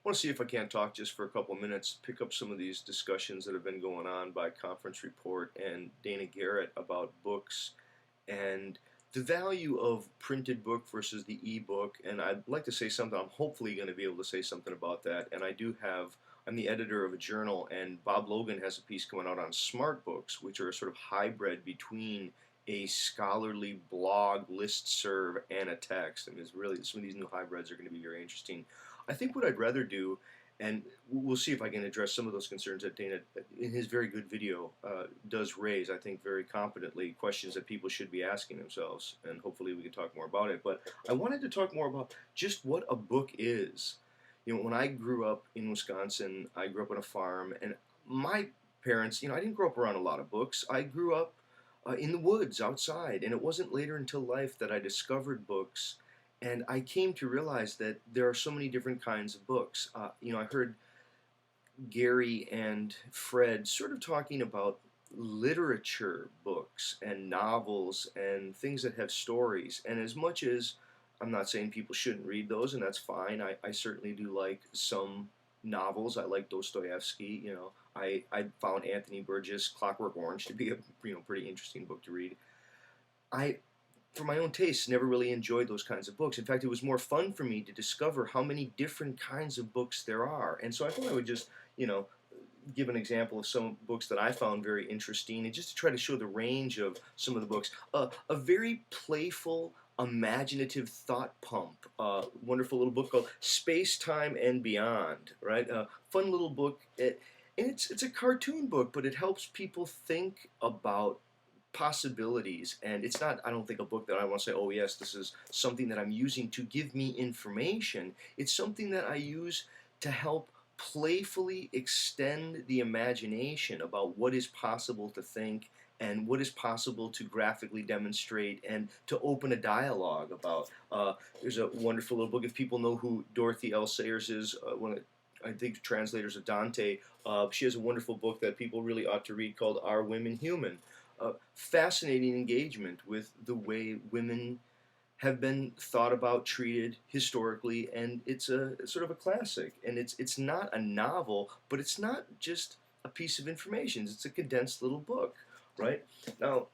want to see if I can't talk just for a couple of minutes, pick up some of these discussions that have been going on by Conference Report and Dana Garrett about books and the value of printed book versus the e-book. And I'd like to say something. I'm hopefully going to be able to say something about that. And I'm the editor of a journal, and Bob Logan has a piece coming out on smart books, which are a sort of hybrid between a scholarly blog listserv and a text. I mean, it's really, some of these new hybrids are going to be very interesting. I think what I'd rather do, and we'll see if I can address some of those concerns that Dana, in his very good video, does raise, I think very competently, questions that people should be asking themselves, and hopefully we can talk more about it. But I wanted to talk more about just what a book is. You know, when I grew up in Wisconsin, I grew up on a farm, and my parents, I didn't grow up around a lot of books. I grew up in the woods outside, and it wasn't later until life that I discovered books, and I came to realize that there are so many different kinds of books. I heard Gary and Fred sort of talking about literature books and novels and things that have stories, and as much as I'm not saying people shouldn't read those, and that's fine. I certainly do like some novels. I like Dostoevsky. I found Anthony Burgess' Clockwork Orange to be a pretty interesting book to read. I, for my own taste, never really enjoyed those kinds of books. In fact, it was more fun for me to discover how many different kinds of books there are. And so I thought I would just, give an example of some books that I found very interesting, and just to try to show the range of some of the books. A very playful, imaginative thought pump. Wonderful little book called Space, Time, and Beyond. Right, fun little book. And it's a cartoon book, but it helps people think about possibilities. And it's not, I don't think, a book that I want to say, oh yes, this is something that I'm using to give me information. It's something that I use to help playfully extend the imagination about what is possible to think and what is possible to graphically demonstrate and to open a dialogue about. There's a wonderful little book, if people know who Dorothy L. Sayers is, one of, I think, translators of Dante. She has a wonderful book that people really ought to read called Are Women Human? Fascinating engagement with the way women have been thought about, treated historically, and it's a sort of a classic. And it's not a novel, but it's not just a piece of information. It's a condensed little book, right? Now,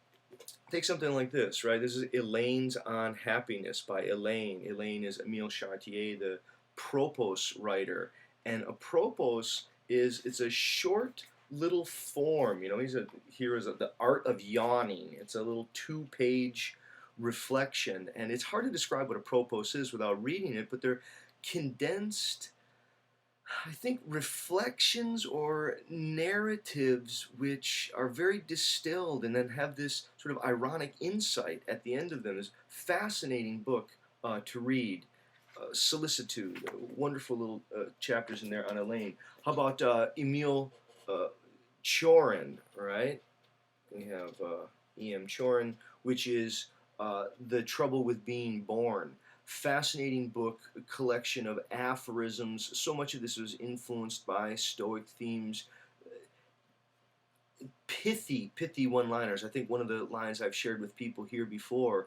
take something like this, right? This is Elaine's On Happiness by Elaine. Elaine is Emile Chartier, the Propos writer, and a propos it's a short little form. Here is the art of yawning. It's a little 2-page reflection, and it's hard to describe what a propos is without reading it, but they're condensed, I think, reflections or narratives which are very distilled and then have this sort of ironic insight at the end of them. It's a fascinating book to read. Solicitude, wonderful little chapters in there on Elaine. How about Emile Chorin, right? We have E.M. Chorin, which is The Trouble with Being Born. Fascinating book, a collection of aphorisms. So much of this was influenced by Stoic themes. Pithy one-liners. I think one of the lines I've shared with people here before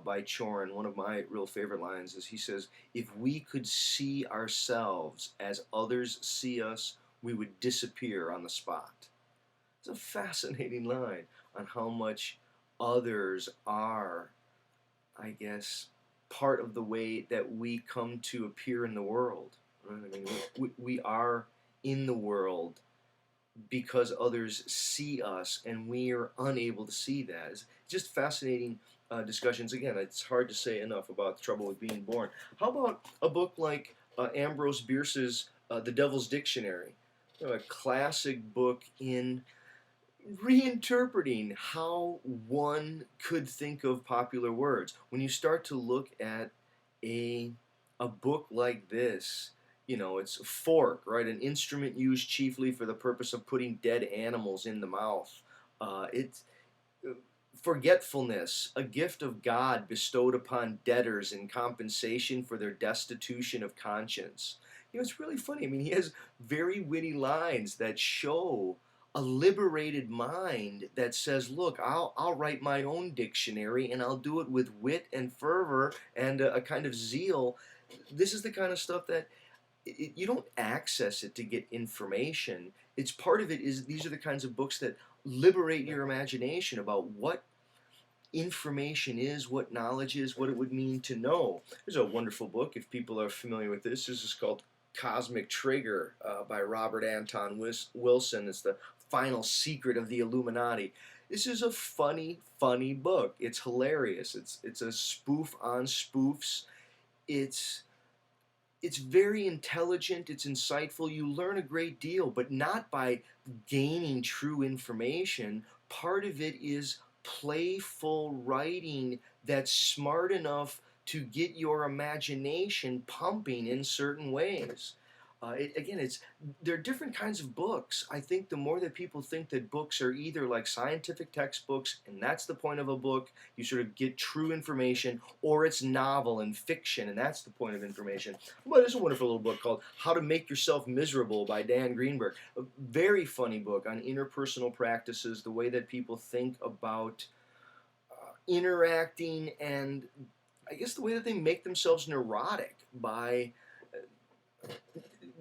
by Chorin, one of my real favorite lines, is he says, if we could see ourselves as others see us, we would disappear on the spot. It's a fascinating line on how much others are, I guess, part of the way that we come to appear in the world. Right? I mean, we are in the world because others see us, and we are unable to see that. It's just fascinating discussions. Again, it's hard to say enough about The Trouble with Being Born. How about a book like Ambrose Bierce's The Devil's Dictionary? A classic book in reinterpreting how one could think of popular words. When you start to look at a book like this, it's a fork, right? An instrument used chiefly for the purpose of putting dead animals in the mouth. It's forgetfulness, a gift of God bestowed upon debtors in compensation for their destitution of conscience. It's really funny. I mean, he has very witty lines that show a liberated mind that says, look, I'll write my own dictionary, and I'll do it with wit and fervor and a kind of zeal. This is the kind of stuff that you don't access it to get information. It's part of it is these are the kinds of books that liberate your imagination about what information is, what knowledge is, what it would mean to know. There's a wonderful book, if people are familiar with this. This is called Cosmic Trigger by Robert Anton Wilson. It's the final secret of the Illuminati. This is a funny, funny book. It's hilarious. It's a spoof on spoofs. It's it's very intelligent, it's insightful, you learn a great deal, but not by gaining true information. Part of it is playful writing that's smart enough to get your imagination pumping in certain ways. Again, there are different kinds of books. I think the more that people think that books are either like scientific textbooks, and that's the point of a book, you sort of get true information, or it's novel and fiction, and that's the point of information. Well, there's a wonderful little book called How to Make Yourself Miserable by Dan Greenberg. A very funny book on interpersonal practices, the way that people think about interacting, and I guess the way that they make themselves neurotic by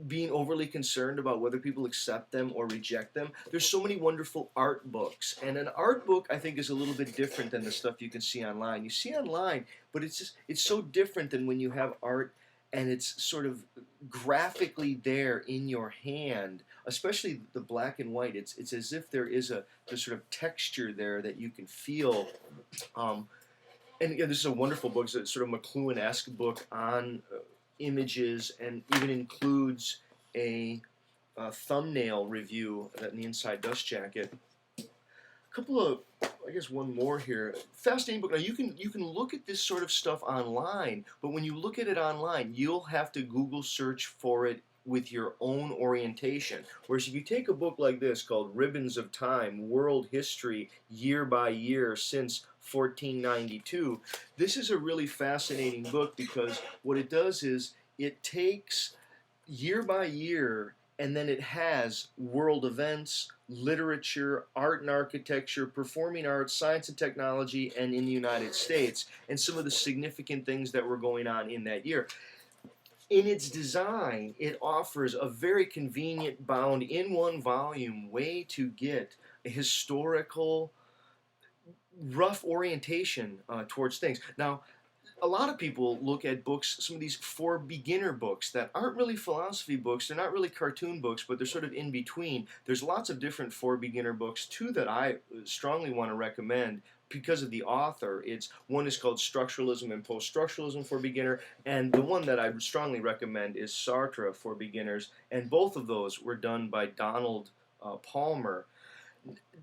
being overly concerned about whether people accept them or reject them. There's so many wonderful art books, and an art book I think is a little bit different than the stuff you can see online. You see online, but it's so different than when you have art and it's sort of graphically there in your hand, especially the black and white. It's as if there's sort of texture there that you can feel. And again, this is a wonderful book. It's a sort of McLuhan-esque book on images, and even includes a thumbnail review in the inside dust jacket. A couple of, I guess one more here. Fascinating book. Now you can look at this sort of stuff online, but when you look at it online, you'll have to Google search for it with your own orientation. Whereas if you take a book like this called Ribbons of Time, World History Year by Year since 1492, this is a really fascinating book because what it does is it takes year by year and then it has world events, literature, art and architecture, performing arts, science and technology, and in the United States, and some of the significant things that were going on in that year. In its design, it offers a very convenient bound in one volume way to get a historical rough orientation towards things. Now, a lot of people look at books, some of these for beginner books that aren't really philosophy books, they're not really cartoon books, but they're sort of in between. There's lots of different for beginner books, two that I strongly want to recommend because of the author. One is called Structuralism and Post-Structuralism for Beginner, and the one that I strongly recommend is Sartre for Beginners, and both of those were done by Donald Palmer.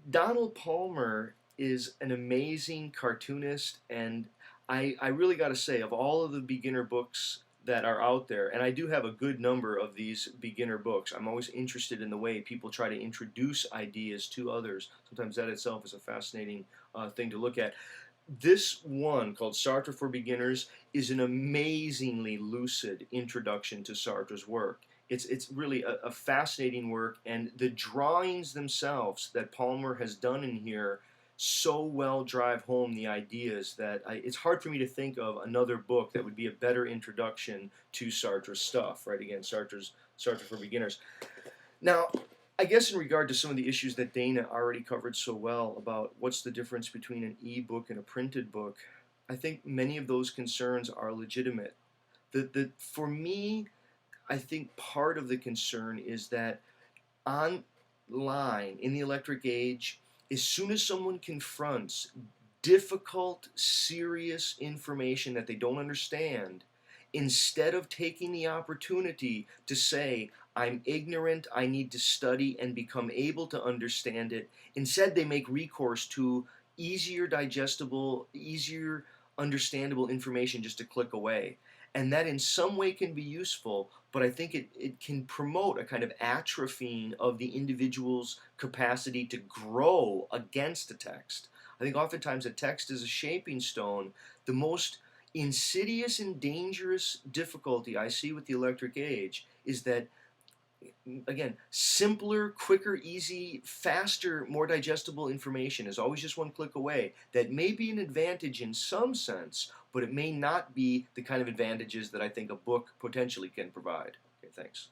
Donald Palmer is an amazing cartoonist, and I really got to say, of all of the beginner books that are out there, and I do have a good number of these beginner books, I'm always interested in the way people try to introduce ideas to others. Sometimes that itself is a fascinating thing to look at. This one, called Sartre for Beginners, is an amazingly lucid introduction to Sartre's work. It's really a fascinating work, and the drawings themselves that Palmer has done in here so well drive home the ideas that it's hard for me to think of another book that would be a better introduction to Sartre's stuff, right? Again, Sartre for Beginners. Now, I guess in regard to some of the issues that Dana already covered so well about what's the difference between an e-book and a printed book, I think many of those concerns are legitimate. For me, I think part of the concern is that online, in the electric age, as soon as someone confronts difficult, serious information that they don't understand, instead of taking the opportunity to say, I'm ignorant, I need to study and become able to understand it, instead they make recourse to easier digestible, easier understandable information just a click away. And that in some way can be useful, but I think it can promote a kind of atrophying of the individual's capacity to grow against a text. I think oftentimes a text is a shaping stone. The most insidious and dangerous difficulty I see with the electric age is that, again, simpler, quicker, easy, faster, more digestible information is always just one click away. That may be an advantage in some sense, but it may not be the kind of advantages that I think a book potentially can provide. Okay. Thanks.